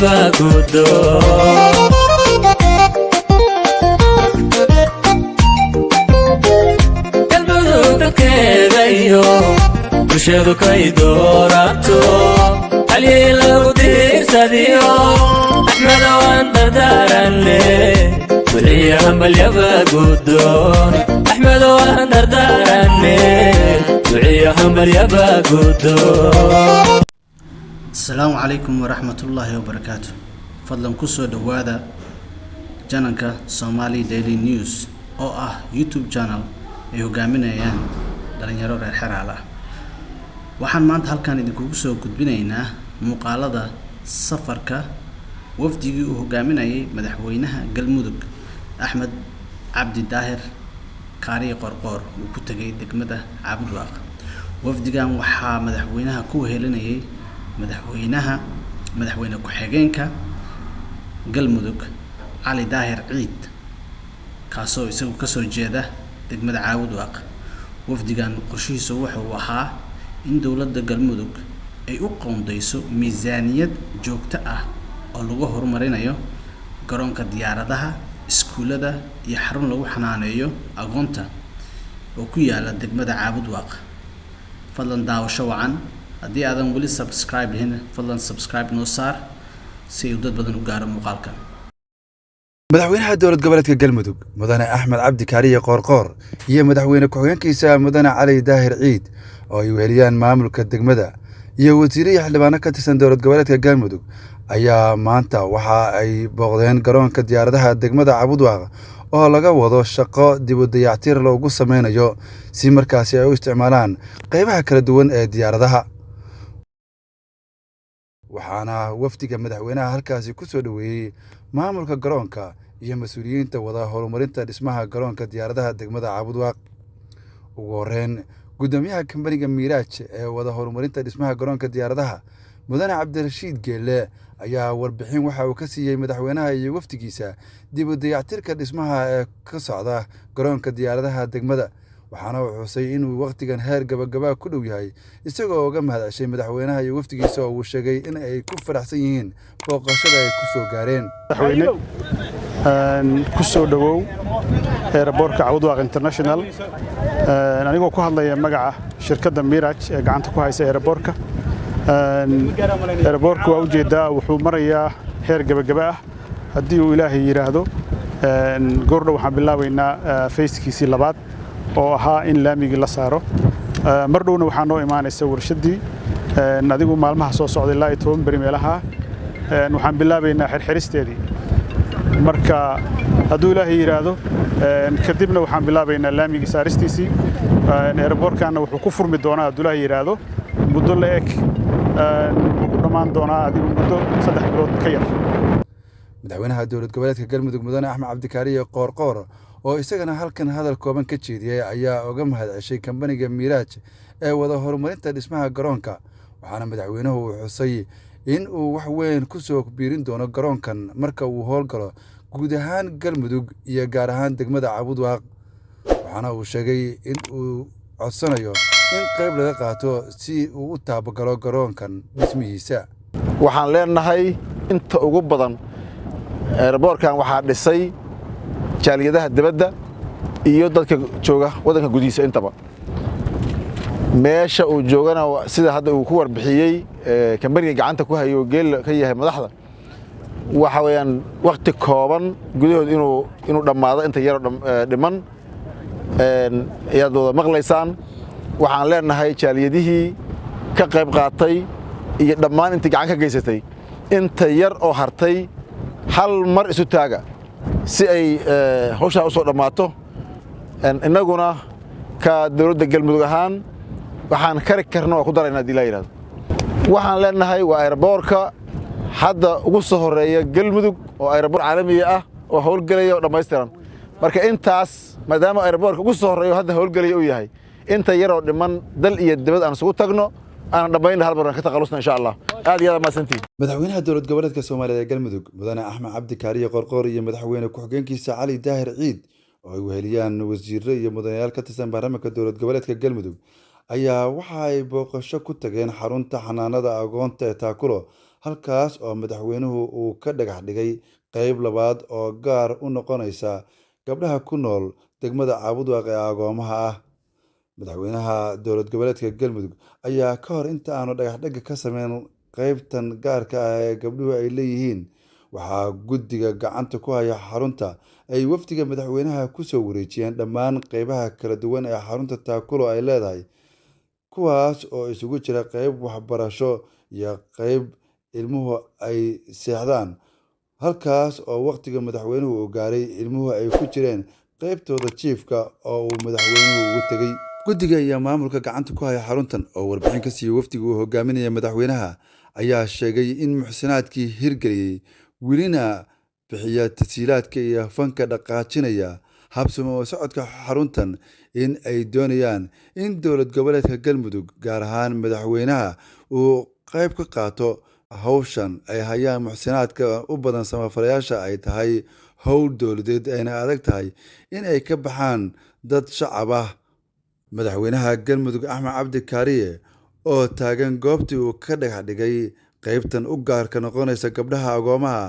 يباقودو قلبو كذا يوم برشادو كي دوراتو علي لو دير ساديو أحمد وان دردارني وعيهم اليباقودون أحمد وان دردارني وعيهم اليباقودون. السلام عليكم ورحمة الله وبركاته. فضلا كسو دوادا جاننكا سومالي ديلي نيوز oo ah YouTube channel ay hogaaminayaan dhalinyaro reer Xeraale. Waxaan maanta halkan idinku soo gudbinaynaa muuqaalada safarka wafdigii uu hogaaminayay madaxweynaha Galmudug Axmed Cabdi Daahir Kaariye Qorqor uu ku tagay degmada Cabdulwaaq. Wafdigan waxaa madaxweynaha ku helinayay madaxweyne ku-xigeenka Galmudug Cali Daahir Ciid kaasoo isagu ka soo jeeda degmada Cabdulwaaq. wafdigan qorshihiisu wuxuu ahaa in dawladda Galmudug ay u qoondeyso miisaaniyad joogto ah oo lagu horumarinayo garoonka diyaaradaha, iskuulada iyo xarun lagu xanaaneeyo agoonta oo ku yaala degmada Cabdulwaaq. fadlan daawasho wacan. haddii aadan weli subscribe lahayn fadlan subscribe noo saar si uu dad badan u gaaro muuqaalkan. madaxweynaha dowlad goboleedka Galmudug mudane Axmed Cabdi Kaariye Qorqor iyo madaxweyne ku-xigeenkiisa mudane Cali Daahir Ciid oo ay weeliyaan maamulka degmada iyo wasiirada xildhibaano ka tirsan dowlad goboleedka Galmudug ayaa maanta waxa ay booqdeen garoonka diyaaradaha degmada Cabdulwaaq oo laga wado shaqo dib u dayactir loogu sameynayo si markaasi ay u isticmaalaan qaybaha kala duwan ee diyaaradaha. waxaana wafdiga madaxweynaha halkaasi ku soo dhaweeyay maamulka garoonka iyo mas'uuliyiinta wada horumarinta dhismaha garoonka diyaaradaha degmada Cabdulwaaq. ugu horeyn gudoomiyaha kambaniga Miiraaj ee wada horumarinta dhismaha garoonka diyaaradaha mudane Cabdirashiid Geelle ayaa warbixin waxa uu ka siiyay madaxweynaha iyo wafdigiisa dib u dayactirka dhismaha ee ka socda garoonka diyaaradaha degmada. waxaana uu xusay inuu waqtigan heer gabagaba ku dhow yahay isagoo uga mahadceshay madaxweynaha iyo wafdigiisa oo uu sheegay in ay ku faraxsan yihiin booqashada ay ku soo gaareen. madaxweyne ku soo dhawow airportka Cabdulwaaq International anigoo ku hadlaya magaca shirkadda Miiraaj ee gacanta ku haysa airportka. airportka waa ujeedaa wuxuu marayaa heer gabagaba ah haddii uu Ilaahay yiraahdo. goordhow waxaan bilaabaynaa fayskiisii labaad oo ahaa in laamigii la saaro. mar dhowna waxaa noo imaanaysa warshadii adigu maalmaha soo socday ilaa 10 bari meelaha waxaan bilaabaynaa xirxiristeedii. marka hadduu Ilaahay yiraahdo kadibna waxaan bilaabaynaa laamigii saaristiisii. airportkana wuxuu ku furmi doonaa hadduu Ilaahay yiraahdo muddo la eg ku dhamaan doonaa adigu muddo 3 bilood ka yar. madaxweynaha dowlad goboleedka Galmudug mudane Axmed Cabdi Kaariye Qorqor oo isagana halkan hadal kooban ka jeediyay ayaa uga mahadceshay kambaniga Miiraaj ee wada horumarinta dhismaha garoonka. waxaana madaxweynuhu uu xusay in uu wax weyn ku soo biirin doono garoonkan marka uu howlgalo guud ahaan Galmudug iyo gaar ahaan degmada Cabdulwaaq. waxaana uu sheegay in uu codsanayo in qayb laga qaato si uu u taabagalo garoonkan dhismihiisa. waxaan leenahay inta ugu badan airportkan waxaa dhisay jaaliyadaha dibadda iyo dadka jooga wadanka gudihiisa intaba. meesha uu joogana sida hadda uu ku warbixiyay kambaniga gacanta ku hayo geel ka yahay madaxda waxa weeyaan waqti kooban gudahood inuu dhamaado inta yar dhiman ayaad wada maqlaysaan. waxaan leenahay jaaliyadihii ka qayb qaatay iyo dhammaan intii gacan ka geysatay inta yar oo hartay hal mar isu taaga si ay hawshaa u soo dhammaato. innaguna ka dawladda Galmudug ahaan waxaan kari karno oo ku daraynaa haddii la yiraahdo. waxaan leenahay waa airportka hadda ugu soo horeeya Galmudug oo airport caalami ah oo howlgalaya oo dhammaystiran. marka intaas maadaama airportka ugu soo horeeyo hadda howlgalaya uu yahay inta yar oo dhiman dal iyo dibad aan isugu tagno aan dhamayna hal mar ka taqalusna insha Allah. aad iyo aad maasantiin. madaxweynaha dowlad goboleedka Soomaaliya ee Galmudug mudane Axmed Cabdi Kaariye Qorqor iyo madaxweyne ku-xigeenkiisa Cali Daahir Ciid oo ay weheliyaan wasiirro iyo mudanayaal ka tirsan baarlamaanka dowlad goboleedka Galmudug ayaa waxa ay booqasho ku tageen xarunta xanaanada agoonta ee Taakulo halkaas oo madaxweynuhu uu ka dhagax dhigay qayb labaad oo gaar u noqonaysa gabdhaha ku nool degmada Caabudwaaq ee agoomaha ah. madaxweynaha dowlad goboleedka Galmudug ayaa ka hor inta aanu dhagax-dhigga ka sameyn qaybtan gaarka ah ee gabdhuhu ay leeyihiin waxaa guddiga gacanta ku haya xarunta ay wafdiga madaxweynaha ku soo wareejiyeen dhammaan qaybaha kala duwan ee xarunta Taakulo ay leedahay, kuwaas oo isugu jira qayb waxbarasho iyo qayb ilmuhu ay seexdaan, halkaas oo waqtiga madaxweynuhu uu gaaray ilmuhu ay ku jireen qaybtooda jiifka oo uu madaxweynuhu ugu tegay. guddiga iyo maamulka gacanta ku haya xaruntan oo warbixin ka siiyay wafdiga uu hogaaminaya madaxweynaha ayaa sheegay in muxsinaadkii hirgeliyey welina bixiya tashiilaadka iyo fanka dhaqaajinaya habsamo socodka xaruntan in ay doonayaan in dowlad goboleedka Galmudug gaar ahaan madaxweynaha uu qayb ka qaato hawshan ay hayaan muxsinaadka u badan samafalayaasha ay tahay howl dowladeed ayna adag tahay in ay ka baxaan dad shacab ah. madaxweynaha Galmudug Axmed Cabdi Kaariye oo taagan goobtii uu ka dhagax dhigay qaybtan u gaarka noqonaysa gabdhaha agoomaha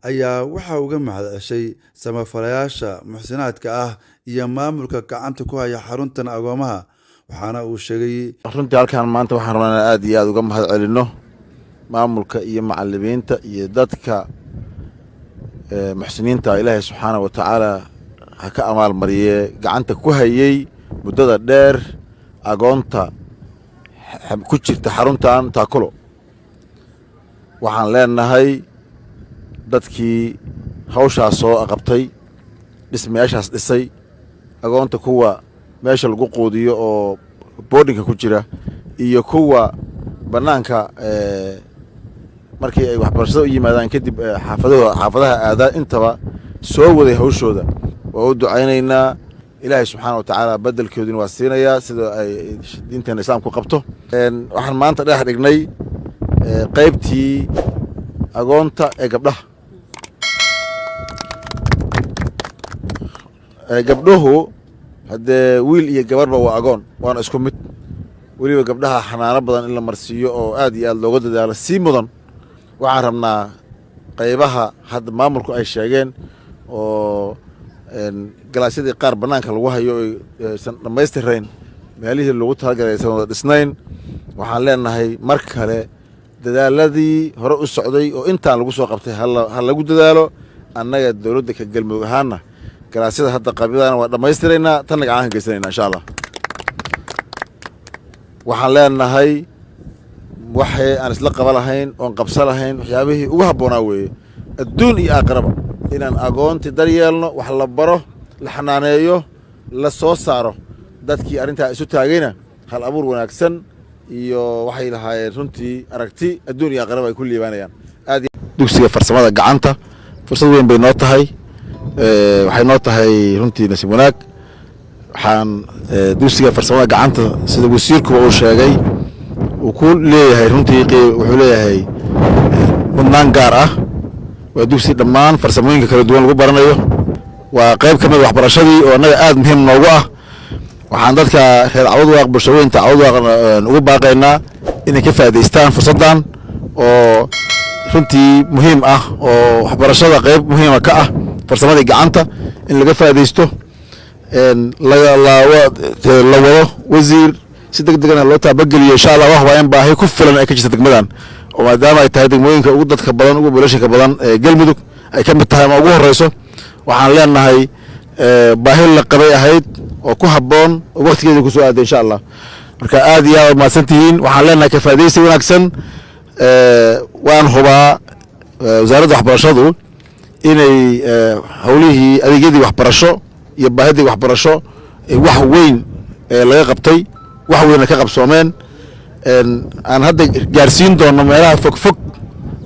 ayaa waxa uga mahadceshay samafalayaasha muxsinaadka ah iyo maamulka gacanta ku haya xaruntan agoomaha, waxaana uu sheegay runtii halkaan maanta waxaan rabnaa aad iyo aad uga mahad celino maamulka iyo macallimiinta iyo dadka muxsiniinta Ilaahay subxaanahu wa tacaala ha ka amaal mariye gacanta ku hayay muddada dheer agoonta ku jirta xaruntan Taakulo. waxaan leenahay dadkii hawshaas soo qabtay dhismayaashaas dhisay agoonta kuwa meesha lagu quudiyo oo boardingka ku jira iyo kuwa banaanka markii ay waxbarashada u yimaadaan kadib xaafadaha aadaa intaba soo waday hawshooda. waa u ducaynaynaa Ilaahay subxaanahu wa tacaala bedelkoodina waa siinayaa sida ay diinteena islaamku qabto. waxaan maanta dhagax dhignay qaybtii agoonta ee gabdhaha. gabdhuhu haddee wiil iyo gabarba waa agoon waana isku mid, weliba gabdhaha xanaano badan in la marsiiyo oo aad iyo aad looga dadaalo sii mudan. waxaan rabnaa qaybaha hadda maamulku ay sheegeen oo galaasyadii qaar bannaanka lagu hayo aysan dhammaystirayn meelihii loogu talagalay aysan wada dhisnayn. waxaan leenahay mar kale dadaaladii hore u socday oo intaan lagu soo qabtay ha lagu dadaalo. annaga dowladda ka Galmudug ahaana galaasyada hadda qabyadana waa dhammaystiraynaa, tanna gacan ka geysanaynaa insha Allah. waxaan leenahay waxay aan isla qaba lahayn oon qabsa lahayn waxyaabihii ugu habboonaa weeye adduun iyo aakhiraba inaan agoonti daryeelno, wax la baro, la xanaaneeyo, la soo saaro. dadkii arrintaa isu taagayna hal abuur wanaagsan iyo waxay lahaayeen runtii aragti adduun iyo aakhiraba ay ku liibaanayaan. dugsiga farsamada gacanta fursad weyn bay noo tahay, waxay noo tahay runtii nasiib wanaag. waxaan dugsiga farsamada gacanta sida wasiirkuba uu sheegay uu ku leeyahay runtii wuxuu leeyahay mudnaan gaar ah. waa dugsi dhammaan farsamooyinka kala duwan lagu baranayo, waa qayb ka mid waxbarashadii oo annaga aad muhiim noogu ah. waxaan dadka reer Caabudwaaq bulshooyinka Caabudwaaq ugu baaqaynaa inay ka faa'iidaystaan fursaddan oo runtii muhiim ah oo waxbarashada qayb muhiima ka ah farsamadii gacanta in laga faa'iidaysto. la wado wasiir si degdegna loo taabageliyo insha Allah. wax waa in baahi ku filan ay ka jirta degmadan oo maadaama ay tahay degmooyinka ugu dadka badan ugu bulshada badan ee Galmudug ay ka mid tahay ama ugu horeyso. waxaan leenahay baahi la qabay ahayd oo ku habboon oo waqtigeeda ku soo aaday insha Allah. marka aad iyo aad mahadsantihiin. waxaan leenahay ka faa'iidaysi wanaagsan. waan hubaa wasaaradda waxbarashadu inay hawlihii adeegyadii waxbarasho iyo baahidii waxbarasho wax weyn laga qabtay, wax weyn ka qabsoomeen. aan hadda gaarsiin doono meelaha fog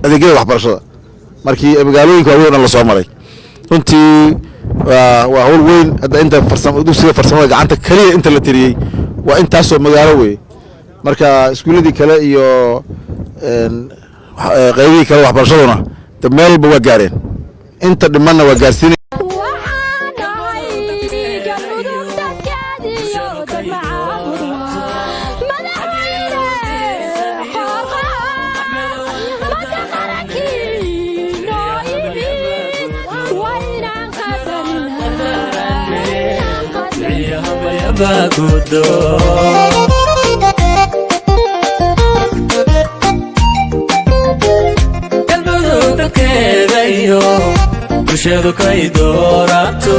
adeegyada waxbarashada markii magaalooyinka waaweyn la soo maray. runtii waa hawl weyn. hadda inta dugsiga farsamada gacanta kaliya inta la tiriyey waa intaasoo magaalo wey. marka iskuuladii kale iyo qaybihii kale waxbarashaduna meelba waa gaareen, inta dhimanna waa gaarsiin. Madaxweyne baa guddoon galmudug dadkeeda iyo bulshadu kay doorato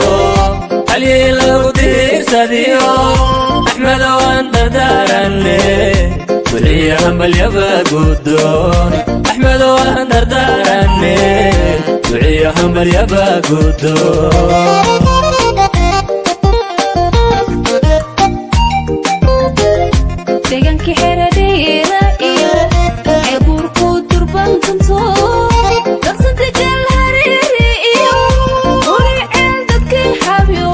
halyey lagu diirsadiyo axmed waan dardaaranne wiciya hambalyaba guddoon axmed waan dardaaranne wiciya hambalyaba guddoon deegankii xeradheera iyo ceebuurku durbantanto darsanta galhareere iyo uriceel dadkii xabyo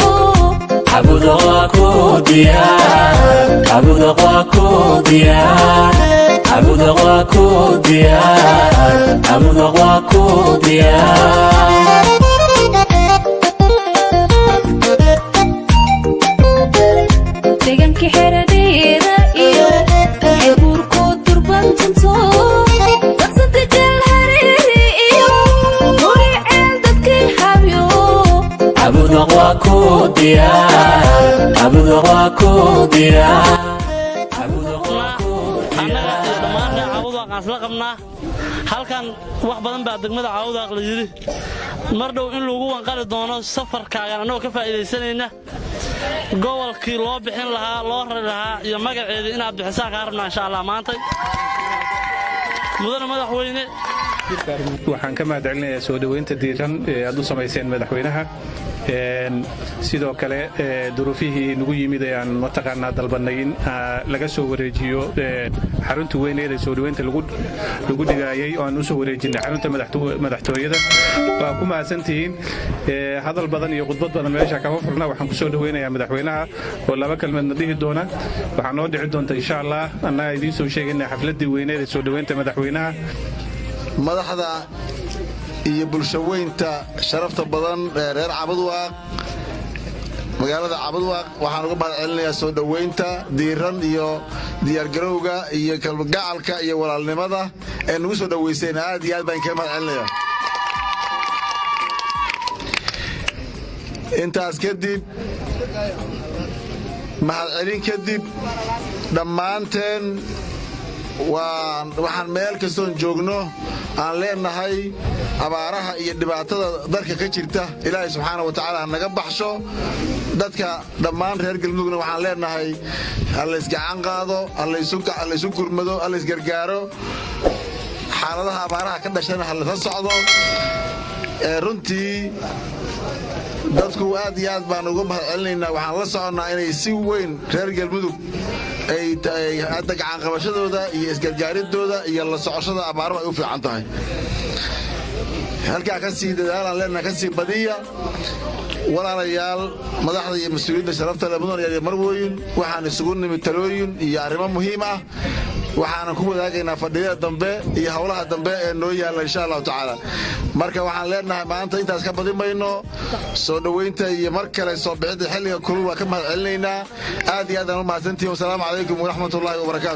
cabuda waa ku diyaar cabuda waa ku diyaar cabuda waa ku diyaar cabuda waa ku diyaar deegankii xeradheera iyo ceebuurku durbantanto darsanta galhareere iyo uriceel dadkii xabyo cabuda waa ku diyaar cabuda waa ku diyaar cabuda waa ku diyaar dhammaanna Caawudaaq aan isla qabnaa halkan wax badan baa degmada Caawudaaq la yiri mar dhow in lagu wanqali doono safarkaagan anoo ka faa'iideysanayna gobolkii loo bixin lahaa loo rari lahaa iyo magaceeda inaad bixisaan ka rabnaa insha Allah maanta mudane madaxweyne waxaan ka mahadcelinayaa soo dhaweynta diiran ee aad u samayseen madaxweynaha sidoo kale duruufihii nagu yimid ee aan mataqaanaa dalbanay in laga soo wareejiyo xarunta weyneed ee soo dhaweynta lagu dhigaayay oo aan u soo wareejinay xarunta madaxtooyada waa ku mahadsantihiin hadal badan iyo khudbad badan meesha kama furna waxaan ku soo dhaweynayaa madaxweynaha oo laba kalmadna dhihi doona waxaa noo dhici doonta insha Allah annaga idiin soo sheegaynaa xafladii weyneed ee soo dhaweynta madaxweynaha madaxda iyo bulshaweynta sharafta badan ee reer Caabudwaaq magaalada Caabudwaaq waxaan uga mahadcelinayaa soo dhaweynta diiran iyo diyaar garowga iyo kalgacalka iyo walaalnimada ee nagu soo dhaweyseen aad iyo aad baan ka mahadcelinayaa intaas kadib mahadcelin kadib dhammaanteen waxaan meel kastoon joogno aan leenahay abaaraha iyo dhibaatada dalka ka jirta ilaahay subxaanahu wa tacaala ha naga baxsho dadka dhammaan reer galmudugna waxaan leenahay ha laysgacan qaado ha laysu gurmado ha laysgargaaro xaaladaha abaaraha ka dhashana ha laysa socdo runtii dadku aad iyo aad baan uga mahadcelinaynaa waxaan la soconnaa inay si weyn reer galmudug ay hadda gacanqabashadooda iyo isgargaaridooda iyo la socoshada abaaruhu ay u fiican tahay halkaa ka sii dadaalaan leenaha ka sii badiya walaalayaal madaxda iyo mas-uuliyadda sharafta le mudan iyo marwooyin waxaan isugu nimid talooyin iyo arrimo muhiim ah waxaanan ku wadaagaynaa fadhiyada dambe iyo howlaha dambe ee noo yaalla insha allahu tacaala marka waxaan leenahay maanta intaas ka badin mayno soo dhoweynta iyo mar kale soo bixidda xilliga kulul waa ka mahadcelinaynaa aad iyo aad aan u mahadsantihin wasalaamu calaykum waraxmatullaahi wabarakaatu